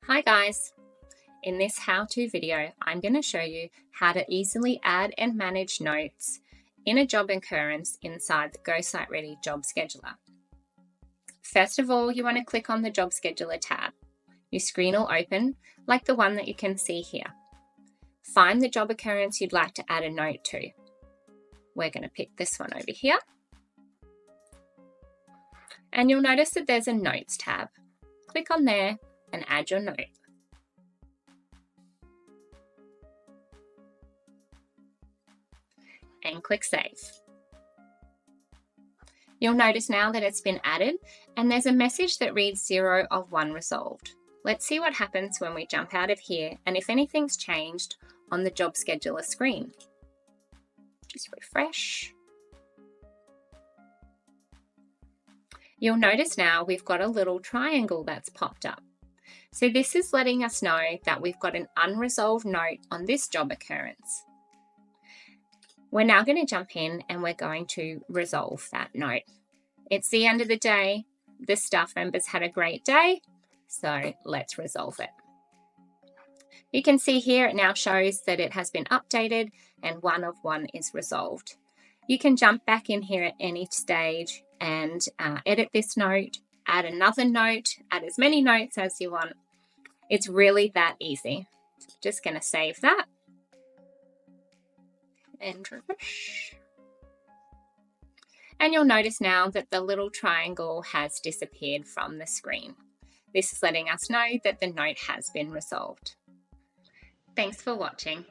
Hi guys! In this how-to video, I'm going to show you how to easily add and manage notes in a job occurrence inside the Go Site Ready job scheduler. First of all, you want to click on the job scheduler tab. Your screen will open like the one that you can see here. Find the job occurrence you'd like to add a note to. We're going to pick this one over here. And you'll notice that there's a Notes tab. Click on there and add your note. And click Save. You'll notice now that it's been added and there's a message that reads 0 of 1 resolved. Let's see what happens when we jump out of here and if anything's changed on the job scheduler screen. Just refresh. You'll notice now we've got a little triangle that's popped up. So this is letting us know that we've got an unresolved note on this job occurrence. We're now going to jump in and we're going to resolve that note. It's the end of the day. The staff members had a great day, so let's resolve it. You can see here it now shows that it has been updated and 1 of 1 is resolved. You can jump back in here at any stage and edit this note, add another note, add as many notes as you want. It's really that easy. Just going to save that. And refresh. And you'll notice now that the little triangle has disappeared from the screen. This is letting us know that the note has been resolved. Thanks for watching.